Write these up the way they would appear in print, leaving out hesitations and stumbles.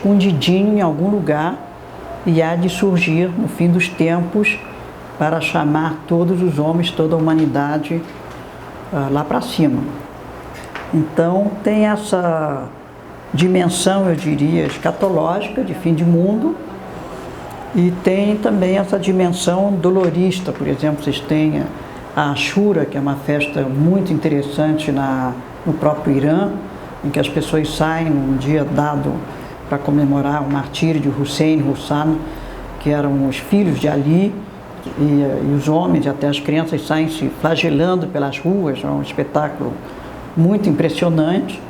escondidinho em algum lugar e há de surgir no fim dos tempos para chamar todos os homens, toda a humanidade lá para cima. Então tem essa dimensão, eu diria, escatológica, de fim de mundo, e tem também essa dimensão dolorista. Por exemplo, vocês têm a Ashura, que é uma festa muito interessante no próprio Irã, em que as pessoas saem num dia dado para comemorar o martírio de Hussein e Hassan, que eram os filhos de Ali, e os homens e até as crianças saem se flagelando pelas ruas. É um espetáculo muito impressionante.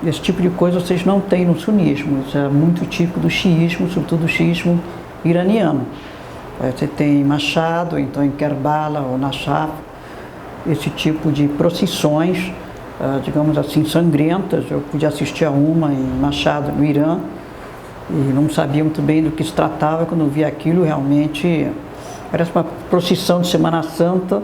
Esse tipo de coisa vocês não têm no sunismo, isso é muito típico do xiismo, sobretudo do xiismo iraniano. Você tem Machado, então em Kerbala ou Nashaf, esse tipo de procissões, digamos assim, sangrentas. Eu pude assistir a uma em Machado, no Irã, e não sabia muito bem do que se tratava. Quando eu vi aquilo, realmente parece uma procissão de Semana Santa,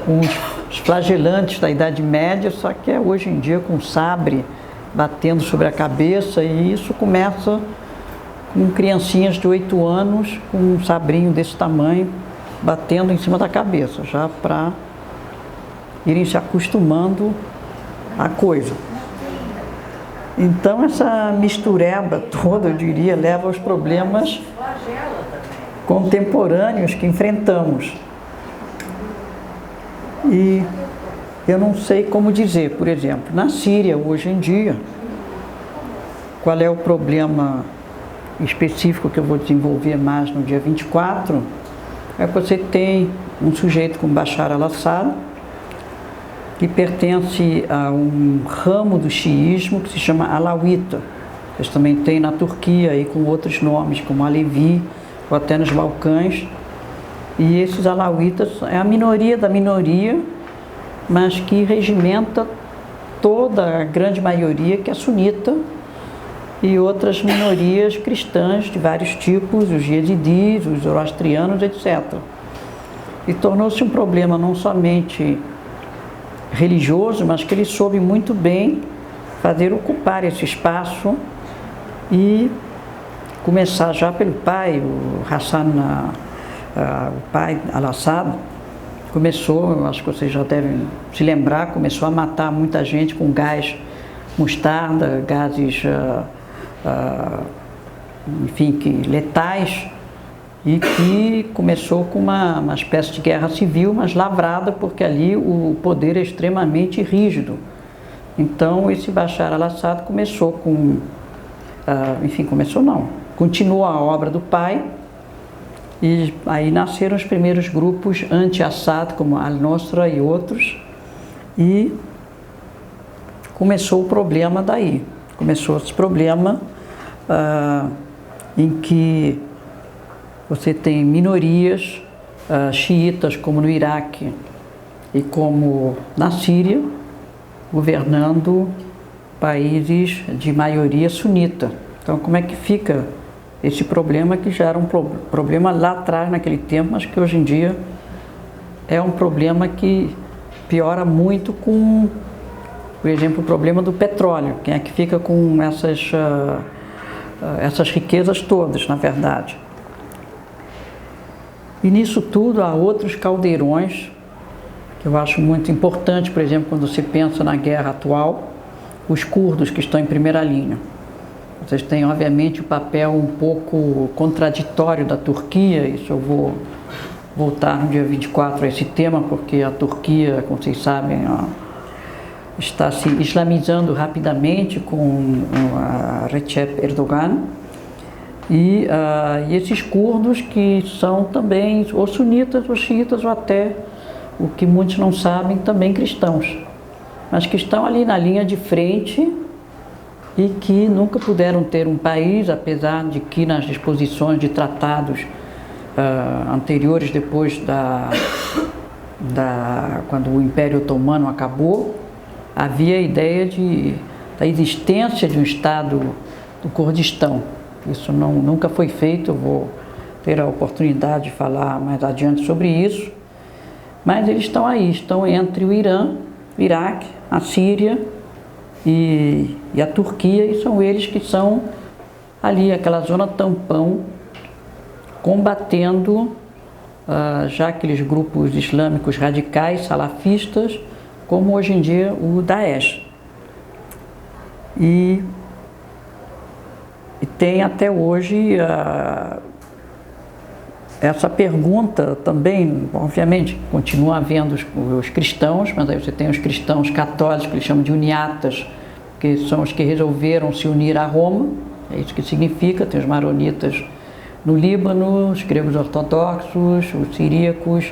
com os flagelantes da Idade Média, só que é hoje em dia com sabre batendo sobre a cabeça, e isso começa com criancinhas de 8 anos com um sabrinho desse tamanho batendo em cima da cabeça, já para irem se acostumando à coisa. Então essa mistureba toda, eu diria, leva aos problemas contemporâneos que enfrentamos. E eu não sei como dizer, por exemplo, na Síria hoje em dia, qual é o problema específico que eu vou desenvolver mais no dia 24, é que você tem um sujeito como Bashar al-Assad, que pertence a um ramo do xiismo que se chama Alawita. Eles também têm na Turquia e com outros nomes, como Alevi, ou até nos Balcãs. E esses alawitas é a minoria da minoria, mas que regimenta toda a grande maioria que é sunita, e outras minorias cristãs de vários tipos, os jezidis, os zoroastrianos, etc. E tornou-se um problema não somente religioso, mas que ele soube muito bem fazer ocupar esse espaço e começar já pelo pai, o Hassan, o pai al-Assad, começou, eu acho que vocês já devem se lembrar, começou a matar muita gente com gás mostarda, gases, enfim, letais, e que começou com uma espécie de guerra civil, mas lavrada, porque ali o poder é extremamente rígido. Então esse Bashar al-Assad começou com, continuou a obra do pai, e aí nasceram os primeiros grupos anti-Assad, como Al-Nusra e outros, e começou o problema daí. Começou esse problema em que você tem minorias xiitas, como no Iraque e como na Síria, governando países de maioria sunita. Então, como é que fica esse problema, que já era um problema lá atrás, naquele tempo, mas que hoje em dia é um problema que piora muito com, por exemplo, o problema do petróleo. Quem é que fica com essas riquezas todas, na verdade? E nisso tudo há outros caldeirões que eu acho muito importante. Por exemplo, quando você pensa na guerra atual, os curdos que estão em primeira linha. Vocês têm, obviamente, o papel um pouco contraditório da Turquia. Isso eu vou voltar no dia 24 a esse tema, porque a Turquia, como vocês sabem, está se islamizando rapidamente com Recep Erdogan. E esses curdos que são também ou sunitas, ou xiitas, ou até, o que muitos não sabem, também cristãos, mas que estão ali na linha de frente e que nunca puderam ter um país, apesar de que nas disposições de tratados anteriores, depois quando o Império Otomano acabou, havia a ideia da existência de um Estado do Kurdistão. Isso nunca foi feito. Eu vou ter a oportunidade de falar mais adiante sobre isso. Mas eles estão aí, estão entre o Irã, o Iraque, a Síria e a Turquia, e são eles que são ali aquela zona tampão, combatendo já aqueles grupos islâmicos radicais, salafistas, como hoje em dia o Daesh. E tem até hoje essa pergunta também, obviamente, continua havendo os cristãos, mas aí você tem os cristãos católicos, que eles chamam de uniatas, que são os que resolveram se unir a Roma, é isso que significa, tem os maronitas no Líbano, os gregos ortodoxos, os siríacos,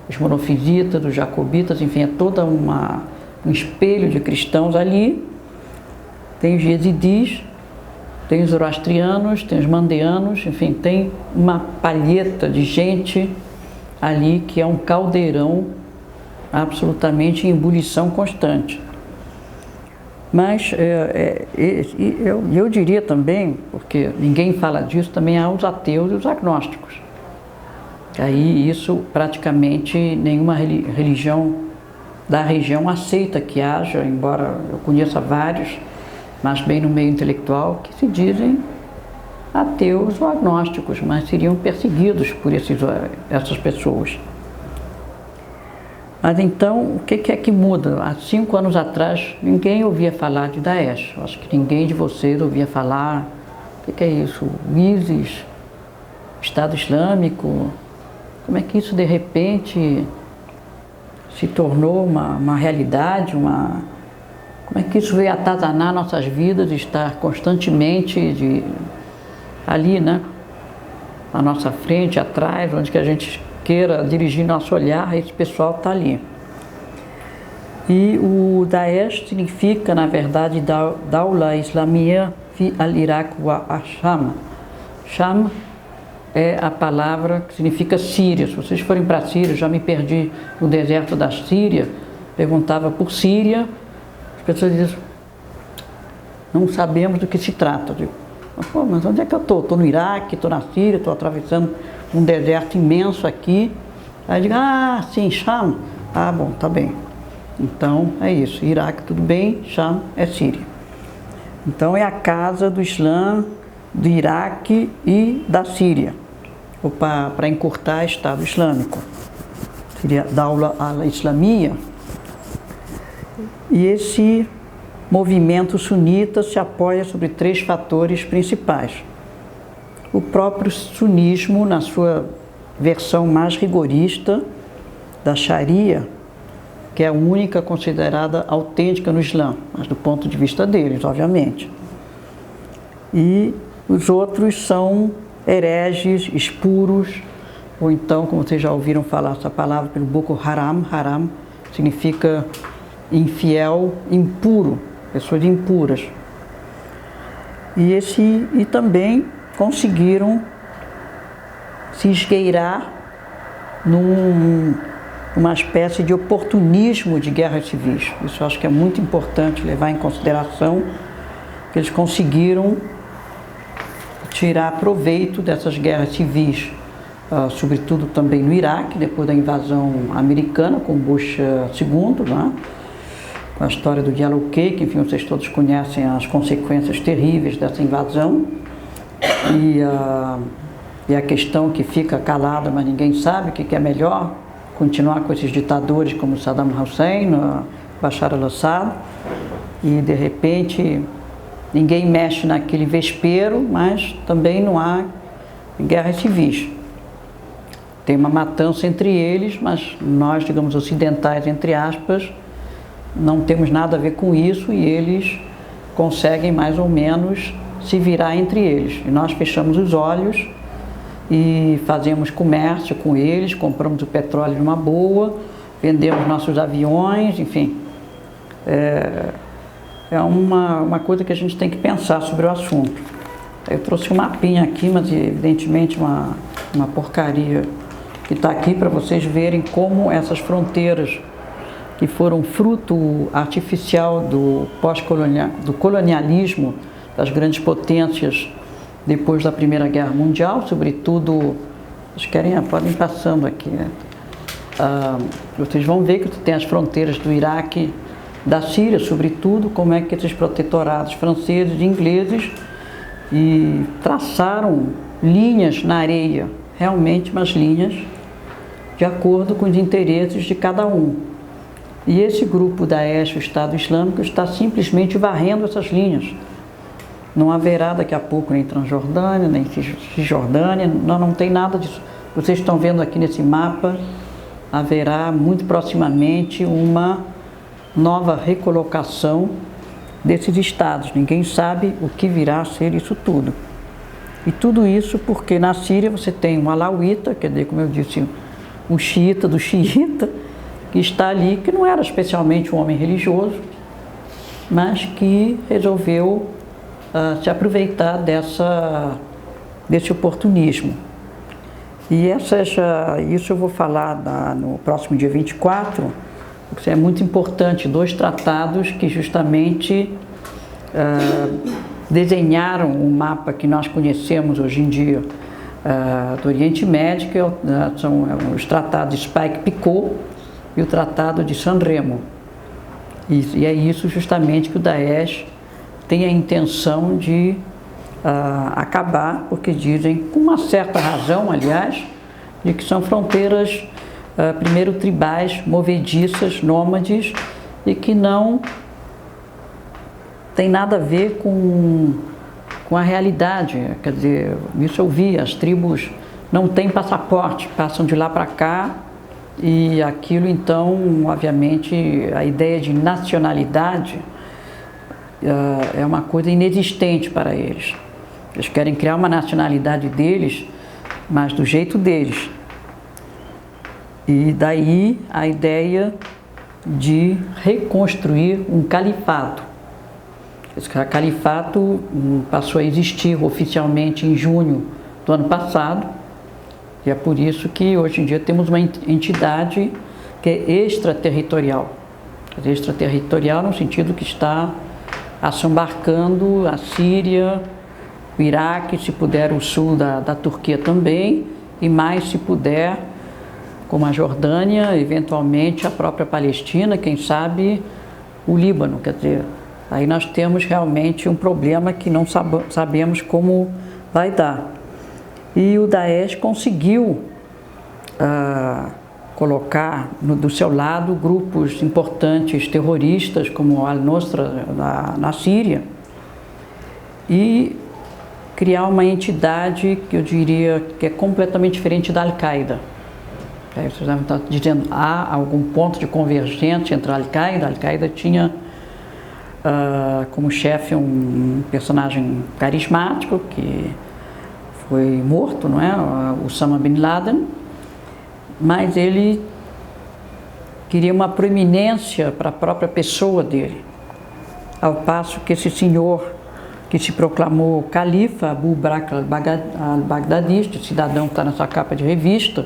os monofisitas, os jacobitas, enfim, é toda um espelho de cristãos ali. Tem os jezidis, tem os zoroastrianos, tem os mandeanos, enfim, tem uma palheta de gente ali que é um caldeirão absolutamente em ebulição constante. Mas eu diria também, porque ninguém fala disso, também há os ateus e os agnósticos. Aí isso praticamente nenhuma religião da região aceita que haja, embora eu conheça vários, mas bem no meio intelectual, que se dizem ateus ou agnósticos, mas seriam perseguidos por essas pessoas. Mas então, o que é que muda? Há 5 anos atrás, ninguém ouvia falar de Daesh. Acho que ninguém de vocês ouvia falar. O que é isso? O ISIS? Estado Islâmico? Como é que isso, de repente, se tornou uma realidade? Como é que isso veio atazanar nossas vidas e estar constantemente ali, né? À nossa frente, atrás, onde que a gente queira dirigir nosso olhar, esse pessoal está ali. E o Daesh significa, na verdade, Dawla Islamiyya fi al-Iraq wa Sham. Sham é a palavra que significa Síria. Se vocês forem para a Síria, já me perdi no deserto da Síria, perguntava por Síria, as pessoas dizem, não sabemos do que se trata. Eu digo, mas onde é que eu estou? Estou no Iraque, estou na Síria, estou atravessando um deserto imenso aqui. Aí eu digo, sim, Sham. Bom, tá bem. Então é isso, Iraque tudo bem, Sham é Síria. Então é a casa do Islã, do Iraque e da Síria, ou para encurtar, Estado Islâmico. Seria Dawla al-Islamiyya. E esse movimento sunita se apoia sobre 3 fatores principais. O próprio sunismo, na sua versão mais rigorista da Sharia, que é a única considerada autêntica no Islã, mas do ponto de vista deles, obviamente. E os outros são hereges, espuros, ou então, como vocês já ouviram falar essa palavra pelo Boko Haram, Haram significa infiel, impuro, pessoas impuras. E também conseguiram se esgueirar numa espécie de oportunismo de guerras civis. Isso eu acho que é muito importante levar em consideração, que eles conseguiram tirar proveito dessas guerras civis, sobretudo também no Iraque, depois da invasão americana com Bush II, né? Com a história do Yellow Cake, enfim, vocês todos conhecem as consequências terríveis dessa invasão. E a questão que fica calada, mas ninguém sabe o que é melhor, continuar com esses ditadores como Saddam Hussein, Bashar al-Assad, e de repente ninguém mexe naquele vespeiro, mas também não há guerras civis. Tem uma matança entre eles, mas nós, digamos, ocidentais, entre aspas, não temos nada a ver com isso e eles conseguem mais ou menos se virar entre eles. E nós fechamos os olhos e fazemos comércio com eles, compramos o petróleo numa boa, vendemos nossos aviões, enfim. É uma coisa que a gente tem que pensar sobre o assunto. Eu trouxe um mapinha aqui, mas evidentemente uma porcaria que está aqui para vocês verem como essas fronteiras que foram fruto artificial do colonialismo das grandes potências depois da Primeira Guerra Mundial, sobretudo, vocês podem ir passando aqui, né? Vocês vão ver que tem as fronteiras do Iraque, da Síria, sobretudo, como é que esses protetorados franceses e ingleses e traçaram linhas na areia, realmente umas linhas de acordo com os interesses de cada um. E esse grupo Daesh, o Estado Islâmico, está simplesmente varrendo essas linhas. Não haverá daqui a pouco nem Transjordânia, nem Cisjordânia, não tem nada disso. Vocês estão vendo aqui nesse mapa, haverá muito proximamente uma nova recolocação desses estados. Ninguém sabe o que virá a ser isso tudo. E tudo isso porque na Síria você tem um alauíta, quer dizer, como eu disse, um xiita do xiita, que está ali, que não era especialmente um homem religioso, mas que resolveu se aproveitar desse oportunismo. E isso eu vou falar no próximo dia 24, porque é muito importante, 2 tratados que justamente desenharam o mapa que nós conhecemos hoje em dia do Oriente Médio, que são os tratados de Sykes-Picot e o tratado de San Remo. E é isso justamente que o Daesh tem a intenção de acabar, porque dizem, com uma certa razão, aliás, de que são fronteiras, primeiro tribais, movediças, nômades, e que não tem nada a ver com a realidade. Quer dizer, isso eu vi, as tribos não têm passaporte, passam de lá para cá, e aquilo então, obviamente, a ideia de nacionalidade é uma coisa inexistente para eles. Eles querem criar uma nacionalidade deles, mas do jeito deles. E daí a ideia de reconstruir um califato. Esse califato passou a existir oficialmente em junho do ano passado, e é por isso que hoje em dia temos uma entidade que é extraterritorial. Extraterritorial no sentido que está assambarcando a Síria, o Iraque, se puder o sul da Turquia também, e mais se puder, como a Jordânia, eventualmente a própria Palestina, quem sabe o Líbano. Quer dizer, aí nós temos realmente um problema que não sabemos como vai dar. E o Daesh conseguiu colocar do seu lado grupos importantes terroristas, como Al-Nusra na Síria, e criar uma entidade que eu diria que é completamente diferente da Al-Qaeda. Vocês devem estar dizendo, há algum ponto de convergência entre a Al-Qaeda? A Al-Qaeda tinha como chefe um personagem carismático que foi morto, não é? Osama Bin Laden, mas ele queria uma proeminência para a própria pessoa dele, ao passo que esse senhor que se proclamou califa, Abu Bakr al-Baghdadi, este cidadão que está nessa capa de revista,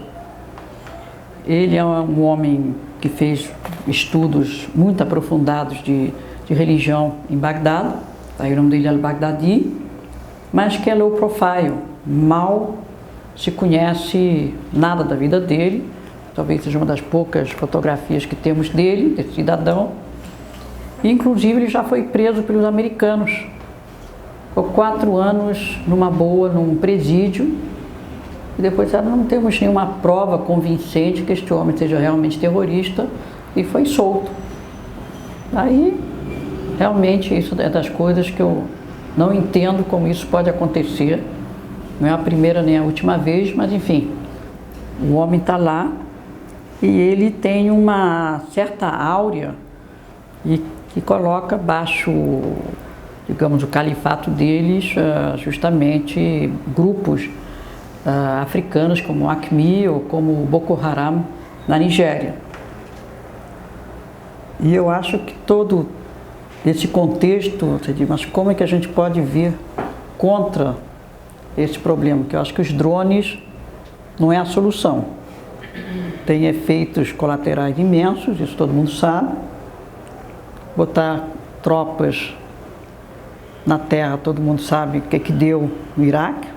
ele é um homem que fez estudos muito aprofundados de religião em Bagdá, aí o nome dele é al-Baghdadi, mas que é low profile, mal se conhece nada da vida dele, talvez seja uma das poucas fotografias que temos dele, desse cidadão, e inclusive ele já foi preso pelos americanos, ficou 4 anos numa boa, num presídio, e depois não temos nenhuma prova convincente que este homem seja realmente terrorista, e foi solto. Aí, realmente, isso é das coisas que eu não entendo como isso pode acontecer. Não é a primeira nem a última vez, mas enfim, o homem está lá e ele tem uma certa áurea e que coloca baixo, digamos, o califato deles, justamente grupos africanos como o AQMI ou como o Boko Haram na Nigéria. E eu acho que todo esse contexto, você diz, mas como é que a gente pode vir contra esse problema? Que eu acho que os drones não é a solução. Tem efeitos colaterais imensos, isso todo mundo sabe. Botar tropas na terra, todo mundo sabe o que deu no Iraque.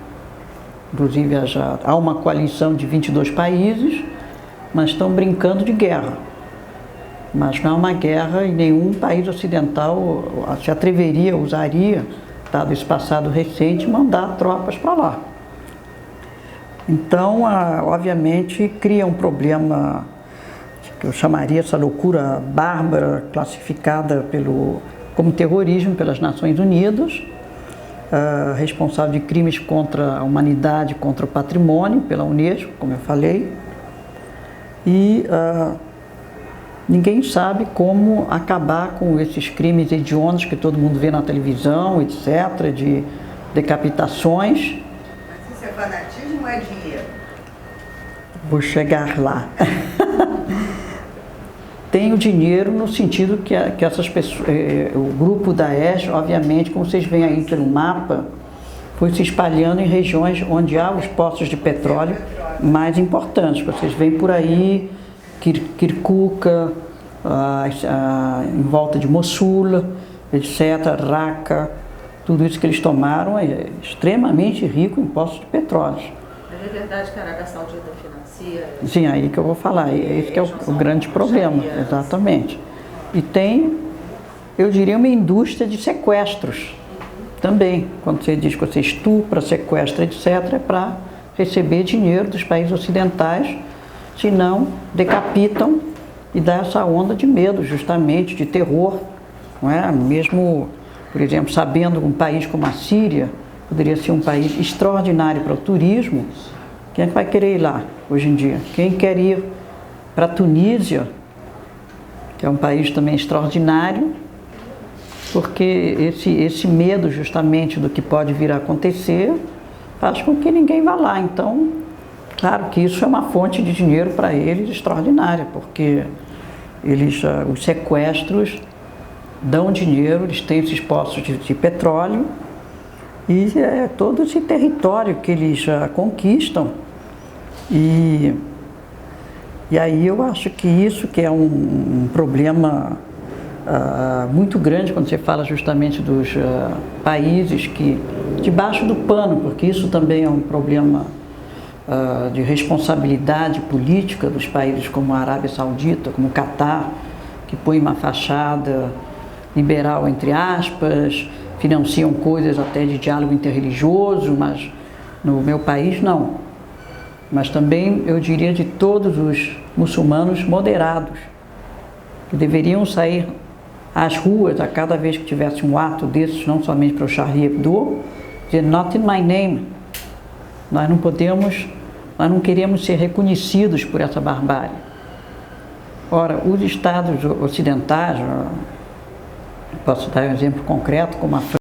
Inclusive há uma coalição de 22 países, mas estão brincando de guerra. Mas não é uma guerra e nenhum país ocidental se atreveria, usaria citado esse passado recente, mandar tropas para lá. Então, obviamente, cria um problema que eu chamaria essa loucura bárbara, classificada como terrorismo pelas Nações Unidas, responsável de crimes contra a humanidade, contra o patrimônio, pela Unesco, como eu falei. E ninguém sabe como acabar com esses crimes hediondos que todo mundo vê na televisão, etc., de decapitações. Mas isso é fanatismo ou é dinheiro? Vou chegar lá. Tem o dinheiro no sentido que essas pessoas, o grupo Daesh, obviamente, como vocês veem aí pelo mapa, foi se espalhando em regiões onde há os poços de petróleo mais importantes. Vocês veem por aí Kirkuk, em volta de Mossul, etc., Raqqa, tudo isso que eles tomaram é extremamente rico em poços de petróleo. Mas é verdade que a Arábia Saudita financia? Sim, aí que eu vou falar, esse que é o grande problema, exatamente. E tem, eu diria, uma indústria de sequestros também. Quando você diz que você estupra, sequestra, etc., é para receber dinheiro dos países ocidentais, senão decapitam e dá essa onda de medo, justamente, de terror, não é? Mesmo, por exemplo, sabendo que um país como a Síria poderia ser um país extraordinário para o turismo, quem é que vai querer ir lá hoje em dia? Quem quer ir para a Tunísia, que é um país também extraordinário, porque esse medo justamente do que pode vir a acontecer faz com que ninguém vá lá. Então, claro que isso é uma fonte de dinheiro para eles extraordinária, porque os sequestros dão dinheiro, eles têm esses poços de petróleo e todo esse território que eles conquistam. E aí eu acho que isso que é um problema muito grande quando você fala justamente dos países que, debaixo do pano, porque isso também é um problema de responsabilidade política dos países como a Arábia Saudita, como o Catar, que põe uma fachada liberal, entre aspas, financiam coisas até de diálogo interreligioso, mas no meu país não. Mas também, eu diria, de todos os muçulmanos moderados, que deveriam sair às ruas a cada vez que tivesse um ato desses, não somente para o Charlie Hebdo, dizer not in my name. Nós não queremos ser reconhecidos por essa barbárie. Ora, os estados ocidentais, posso dar um exemplo concreto, como a França,